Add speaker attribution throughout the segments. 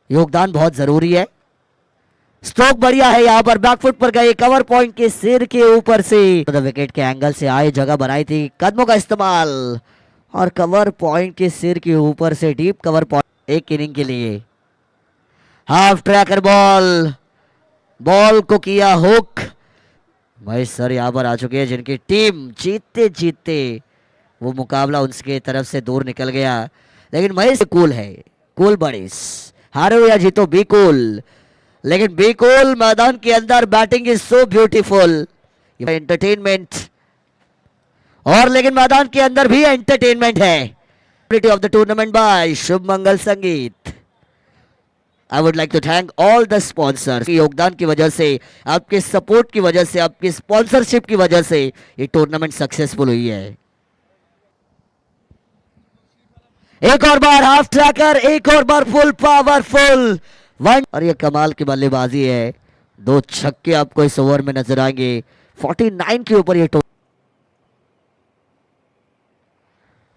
Speaker 1: योगदान बहुत जरूरी है। स्ट्रोक बढ़िया है, यहाँ पर बैकफुट पर गए, कवर पॉइंट के सिर के ऊपर से विकेट के एंगल से आए, जगह बनाई थी, कदमों का इस्तेमाल और कवर पॉइंट के सिर के ऊपर से डीप कवर पॉइंट एक इनिंग के लिए। हाफ ट्रैकर बॉल, बॉल को किया हुक। महेश सर यहाँ पर आ चुके हैं, जिनकी टीम जीतते जीतते वो मुकाबला उनके तरफ से दूर निकल गया, लेकिन महेश कूल है, कूल बड़ीस, हारो या जीतो बी कूल, लेकिन बी कूल। मैदान के अंदर batting is so beautiful, entertainment, और लेकिन मैदान के अंदर भी एंटरटेनमेंट है। Of the tournament by Shubh Mangal Sangeet. I would like to thank all the sponsors, योगदान की वजह से, आपके सपोर्ट की वजह से, आपकी स्पॉन्सरशिप की वजह से ये टूर्नामेंट सक्सेसफुल हुई है। एक और बार हाफ ट्रैकर, एक और बार फुल पावरफुल वन, और ये कमाल की बल्लेबाजी है। 2 छक्के आपको इस ओवर में नजर आएंगे। 49 के ऊपर ये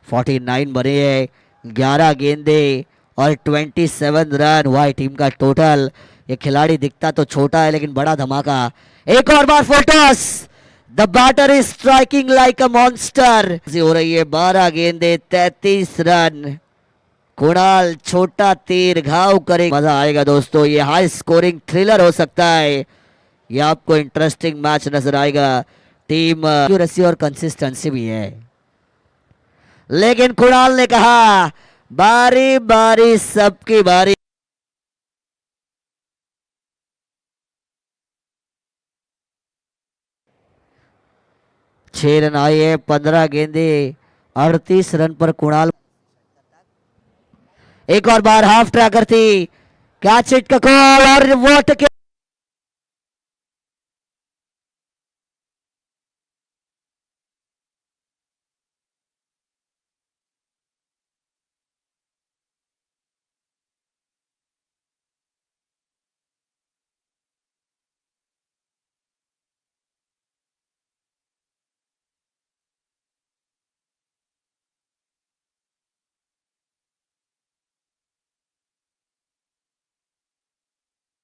Speaker 1: 49 बने हैं, 11 गेंदे और 27 रन हुआ है टीम का टोटल। ये खिलाड़ी दिखता तो छोटा है, लेकिन बड़ा धमाका। एक और बार फोटोस, the batter is striking like a monster. हो रही है 12 गेंदे 33 रन। कुणाल छोटा तीर घाव करे, मजा आएगा दोस्तों, ये हाई स्कोरिंग थ्रिलर हो सकता है, ये आपको इंटरेस्टिंग मैच नजर आएगा। टीम एक्यूरेसी और कंसिस्टेंसी भी है, लेकिन कुणाल ने कहा बारी बारी सबकी बारी। छह रन आए हैं, 15 गेंदे 38 रन पर कुणाल। एक और बार हाफ ट्रैकर थी, कैच इट का कॉल, और व्हाट